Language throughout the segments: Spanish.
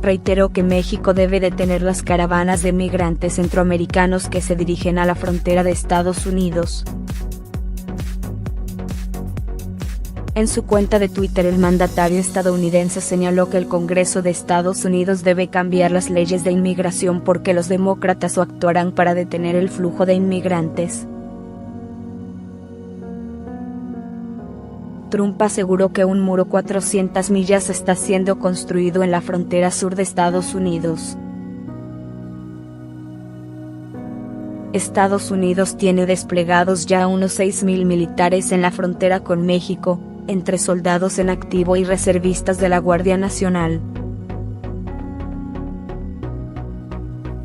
reiteró que México debe detener las caravanas de migrantes centroamericanos que se dirigen a la frontera de Estados Unidos. En su cuenta de Twitter, el mandatario estadounidense señaló que el Congreso de Estados Unidos debe cambiar las leyes de inmigración porque los demócratas o actuarán para detener el flujo de inmigrantes. Trump aseguró que un muro 400 millas está siendo construido en la frontera sur de Estados Unidos. Estados Unidos tiene desplegados ya unos 6.000 militares en la frontera con México, entre soldados en activo y reservistas de la Guardia Nacional.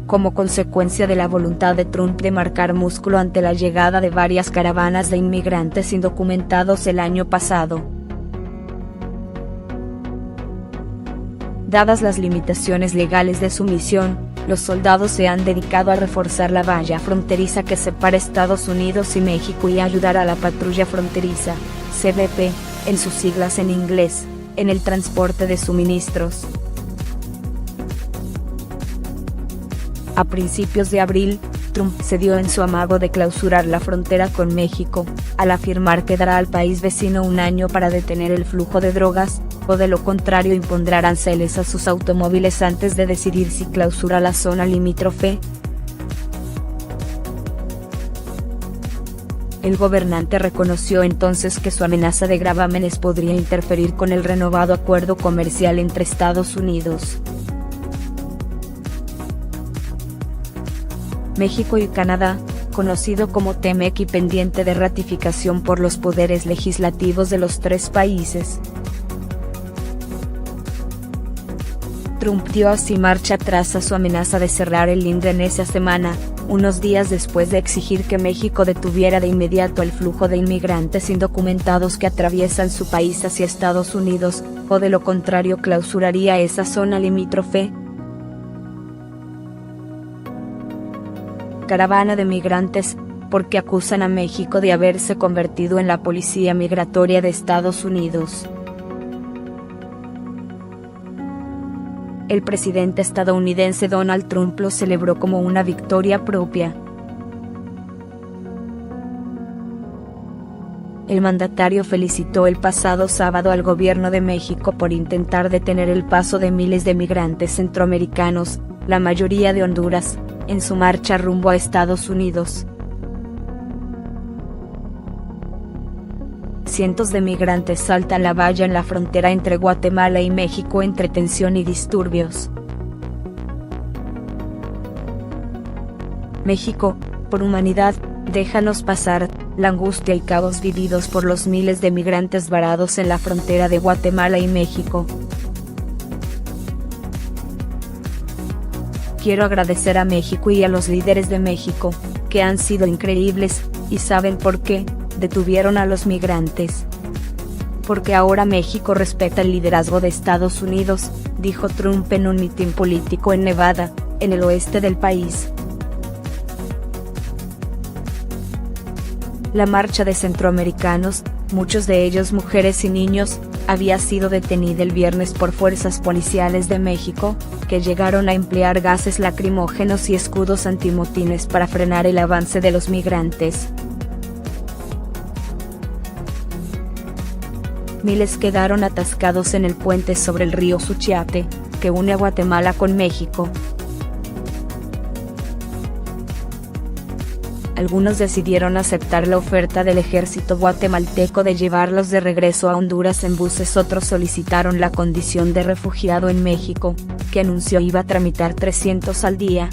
Como consecuencia de la voluntad de Trump de marcar músculo ante la llegada de varias caravanas de inmigrantes indocumentados el año pasado. Dadas las limitaciones legales de su misión, los soldados se han dedicado a reforzar la valla fronteriza que separa Estados Unidos y México y a ayudar a la patrulla fronteriza, CBP, en sus siglas en inglés, en el transporte de suministros. A principios de abril, Trump cedió en su amago de clausurar la frontera con México, al afirmar que dará al país vecino un año para detener el flujo de drogas, o de lo contrario impondrá aranceles a sus automóviles antes de decidir si clausura la zona limítrofe. El gobernante reconoció entonces que su amenaza de gravámenes podría interferir con el renovado acuerdo comercial entre Estados Unidos, México y Canadá, conocido como TEMEC y pendiente de ratificación por los poderes legislativos de los tres países. Trump dio así marcha atrás a su amenaza de cerrar el INDRE en esa semana, unos días después de exigir que México detuviera de inmediato el flujo de inmigrantes indocumentados que atraviesan su país hacia Estados Unidos, o de lo contrario clausuraría esa zona limítrofe. Caravana de migrantes, porque acusan a México de haberse convertido en la policía migratoria de Estados Unidos. El presidente estadounidense Donald Trump lo celebró como una victoria propia. El mandatario felicitó el pasado sábado al gobierno de México por intentar detener el paso de miles de migrantes centroamericanos, la mayoría de Honduras, en su marcha rumbo a Estados Unidos. Cientos de migrantes saltan la valla en la frontera entre Guatemala y México entre tensión y disturbios. México, por humanidad, déjanos pasar, la angustia y caos vividos por los miles de migrantes varados en la frontera de Guatemala y México. Quiero agradecer a México y a los líderes de México, que han sido increíbles, y ¿saben por qué? Detuvieron a los migrantes. Porque ahora México respeta el liderazgo de Estados Unidos, dijo Trump en un mitin político en Nevada, en el oeste del país. La marcha de centroamericanos, muchos de ellos mujeres y niños, había sido detenida el viernes por fuerzas policiales de México, que llegaron a emplear gases lacrimógenos y escudos antimotines para frenar el avance de los migrantes. Miles quedaron atascados en el puente sobre el río Suchiate, que une a Guatemala con México. Algunos decidieron aceptar la oferta del ejército guatemalteco de llevarlos de regreso a Honduras en buses, otros solicitaron la condición de refugiado en México, que anunció iba a tramitar 300 al día.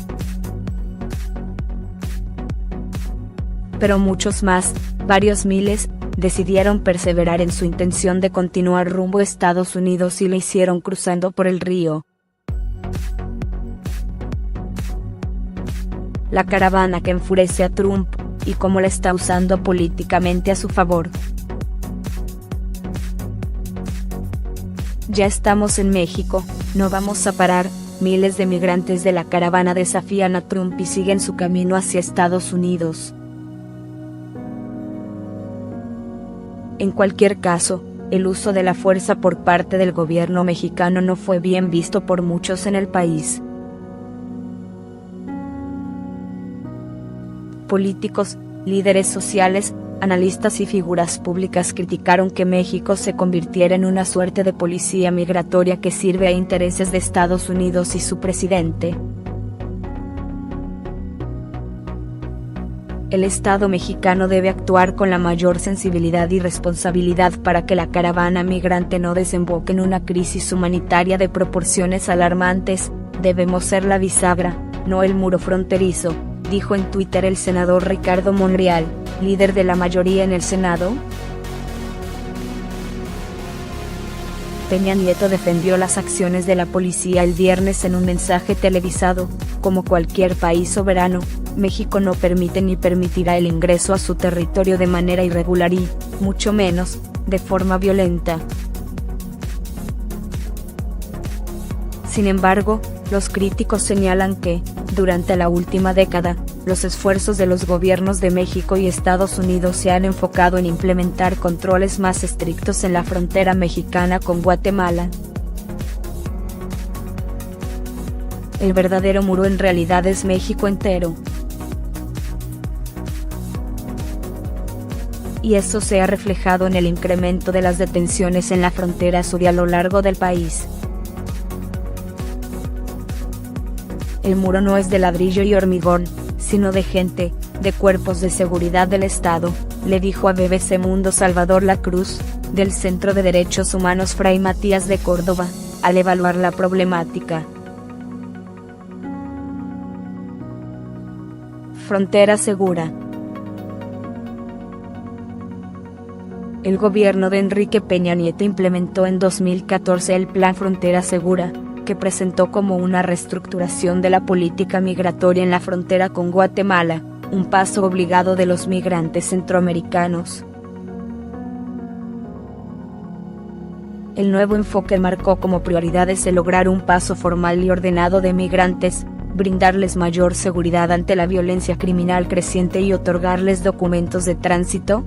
Pero muchos más, varios miles, decidieron perseverar en su intención de continuar rumbo a Estados Unidos y lo hicieron cruzando por el río. La caravana que enfurece a Trump, y cómo la está usando políticamente a su favor. Ya estamos en México, no vamos a parar, miles de migrantes de la caravana desafían a Trump y siguen su camino hacia Estados Unidos. En cualquier caso, el uso de la fuerza por parte del gobierno mexicano no fue bien visto por muchos en el país. Políticos, líderes sociales, analistas y figuras públicas criticaron que México se convirtiera en una suerte de policía migratoria que sirve a intereses de Estados Unidos y su presidente. El Estado mexicano debe actuar con la mayor sensibilidad y responsabilidad para que la caravana migrante no desemboque en una crisis humanitaria de proporciones alarmantes. Debemos ser la bisagra, no el muro fronterizo, dijo en Twitter el senador Ricardo Monreal, líder de la mayoría en el Senado. Peña Nieto defendió las acciones de la policía el viernes en un mensaje televisado. Como cualquier país soberano, México no permite ni permitirá el ingreso a su territorio de manera irregular y, mucho menos, de forma violenta. Sin embargo, los críticos señalan que, durante la última década, los esfuerzos de los gobiernos de México y Estados Unidos se han enfocado en implementar controles más estrictos en la frontera mexicana con Guatemala. El verdadero muro en realidad es México entero. Y eso se ha reflejado en el incremento de las detenciones en la frontera sur y a lo largo del país. El muro no es de ladrillo y hormigón, sino de gente, de cuerpos de seguridad del Estado, le dijo a BBC Mundo Salvador Lacruz, del Centro de Derechos Humanos Fray Matías de Córdoba, al evaluar la problemática. Frontera segura. El gobierno de Enrique Peña Nieto implementó en 2014 el Plan Frontera Segura, que presentó como una reestructuración de la política migratoria en la frontera con Guatemala, un paso obligado de los migrantes centroamericanos. El nuevo enfoque marcó como prioridades el lograr un paso formal y ordenado de migrantes, brindarles mayor seguridad ante la violencia criminal creciente y otorgarles documentos de tránsito.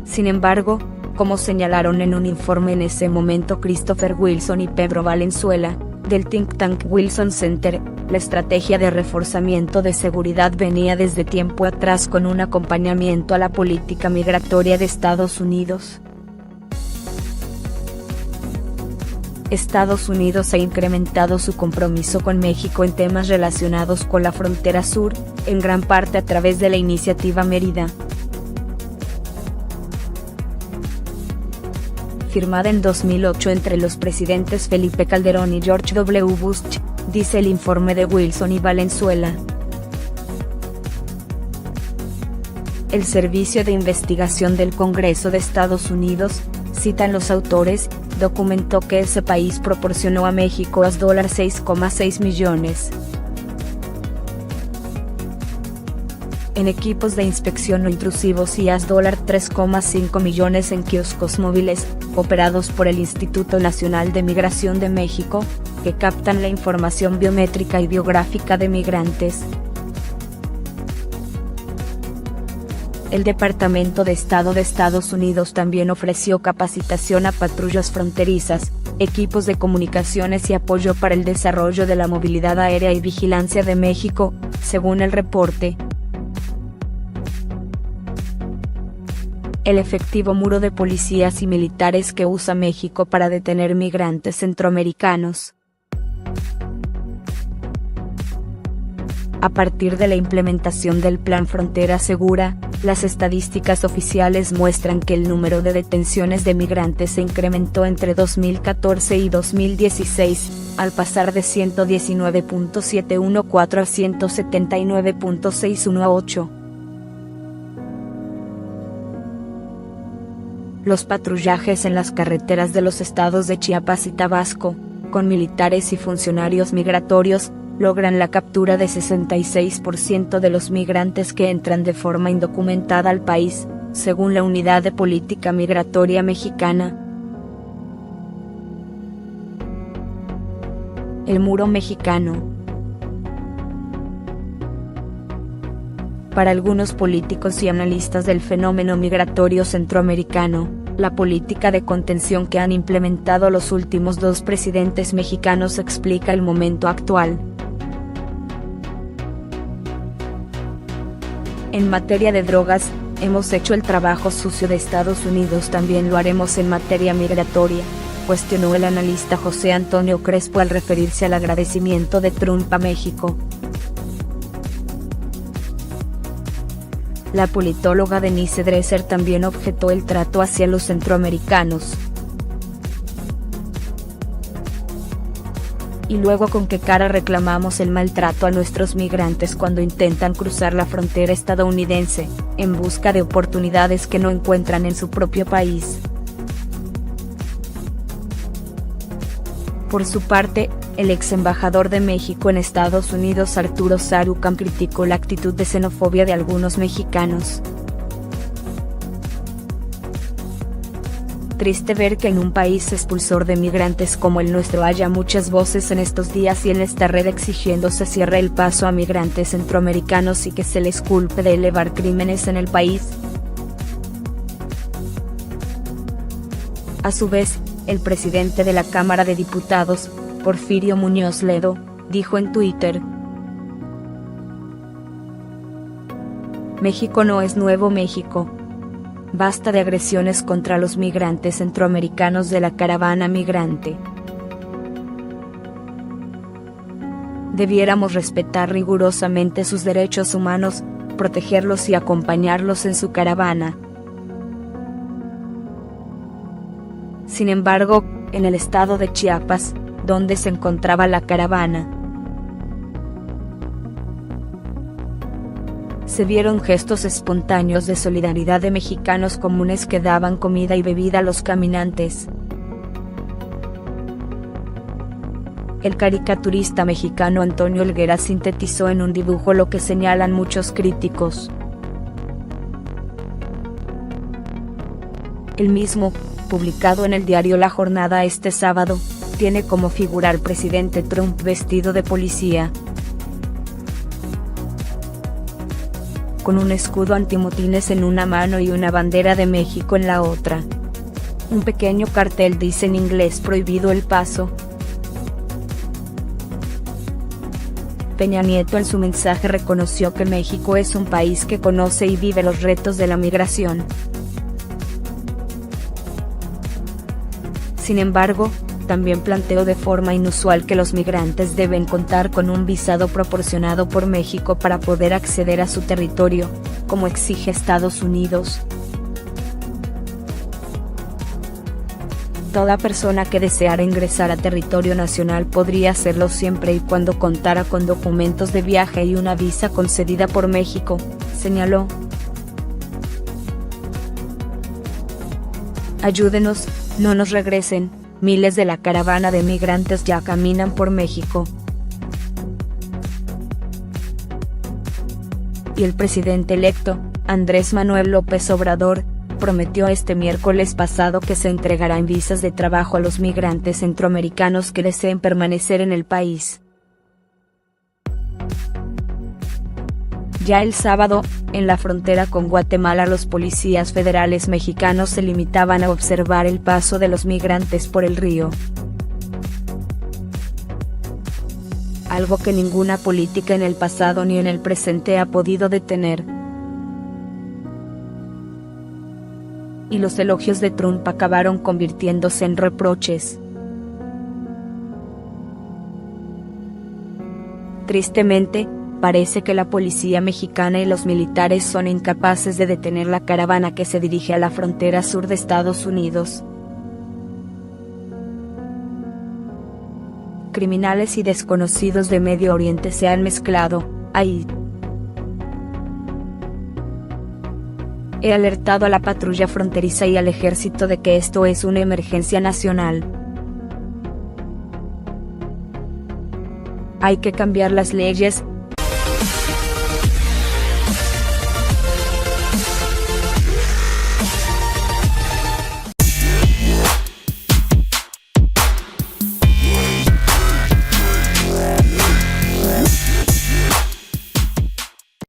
Sin embargo, como señalaron en un informe en ese momento Christopher Wilson y Pedro Valenzuela, del think tank Wilson Center, la estrategia de reforzamiento de seguridad venía desde tiempo atrás con un acompañamiento a la política migratoria de Estados Unidos. Estados Unidos ha incrementado su compromiso con México en temas relacionados con la frontera sur, en gran parte a través de la iniciativa Mérida, firmada en 2008 entre los presidentes Felipe Calderón y George W. Bush, dice el informe de Wilson y Valenzuela. El Servicio de Investigación del Congreso de Estados Unidos, citan los autores, documentó que ese país proporcionó a México $6,6 millones en equipos de inspección no intrusivos y $3,5 millones en kioscos móviles, operados por el Instituto Nacional de Migración de México, que captan la información biométrica y biográfica de migrantes. El Departamento de Estado de Estados Unidos también ofreció capacitación a patrullas fronterizas, equipos de comunicaciones y apoyo para el desarrollo de la movilidad aérea y vigilancia de México, según el reporte. El efectivo muro de policías y militares que usa México para detener migrantes centroamericanos. A partir de la implementación del Plan Frontera Segura, las estadísticas oficiales muestran que el número de detenciones de migrantes se incrementó entre 2014 y 2016, al pasar de 119.714 a 179.618. Los patrullajes en las carreteras de los estados de Chiapas y Tabasco, con militares y funcionarios migratorios, logran la captura de 66% de los migrantes que entran de forma indocumentada al país, según la Unidad de Política Migratoria Mexicana. El muro mexicano. Para algunos políticos y analistas del fenómeno migratorio centroamericano, la política de contención que han implementado los últimos dos presidentes mexicanos explica el momento actual. En materia de drogas, hemos hecho el trabajo sucio de Estados Unidos, también lo haremos en materia migratoria, cuestionó el analista José Antonio Crespo al referirse al agradecimiento de Trump a México. La politóloga Denise Dresser también objetó el trato hacia los centroamericanos. ¿Y luego con qué cara reclamamos el maltrato a nuestros migrantes cuando intentan cruzar la frontera estadounidense, en busca de oportunidades que no encuentran en su propio país? Por su parte, el ex embajador de México en Estados Unidos Arturo Sarucán criticó la actitud de xenofobia de algunos mexicanos. Triste ver que en un país expulsor de migrantes como el nuestro haya muchas voces en estos días y en esta red exigiendo se cierre el paso a migrantes centroamericanos y que se les culpe de elevar crímenes en el país. A su vez, el presidente de la Cámara de Diputados, Porfirio Muñoz Ledo, dijo en Twitter: México no es Nuevo México. Basta de agresiones contra los migrantes centroamericanos de la caravana migrante. Debiéramos respetar rigurosamente sus derechos humanos, protegerlos y acompañarlos en su caravana. Sin embargo, en el estado de Chiapas, donde se encontraba la caravana, se vieron gestos espontáneos de solidaridad de mexicanos comunes que daban comida y bebida a los caminantes. El caricaturista mexicano Antonio Helguera sintetizó en un dibujo lo que señalan muchos críticos. El mismo, publicado en el diario La Jornada este sábado, tiene como figura al presidente Trump vestido de policía, con un escudo antimotines en una mano y una bandera de México en la otra. Un pequeño cartel dice en inglés: prohibido el paso. Peña Nieto en su mensaje reconoció que México es un país que conoce y vive los retos de la migración. Sin embargo, también planteó de forma inusual que los migrantes deben contar con un visado proporcionado por México para poder acceder a su territorio, como exige Estados Unidos. Toda persona que deseara ingresar a territorio nacional podría hacerlo siempre y cuando contara con documentos de viaje y una visa concedida por México, señaló. Ayúdenos, no nos regresen. Miles de la caravana de migrantes ya caminan por México. Y el presidente electo, Andrés Manuel López Obrador, prometió este miércoles pasado que se entregarán visas de trabajo a los migrantes centroamericanos que deseen permanecer en el país. Ya el sábado, en la frontera con Guatemala, los policías federales mexicanos se limitaban a observar el paso de los migrantes por el río. Algo que ninguna política en el pasado ni en el presente ha podido detener. Y los elogios de Trump acabaron convirtiéndose en reproches. Tristemente, parece que la policía mexicana y los militares son incapaces de detener la caravana que se dirige a la frontera sur de Estados Unidos. Criminales y desconocidos de Medio Oriente se han mezclado ahí. He alertado a la patrulla fronteriza y al ejército de que esto es una emergencia nacional. Hay que cambiar las leyes,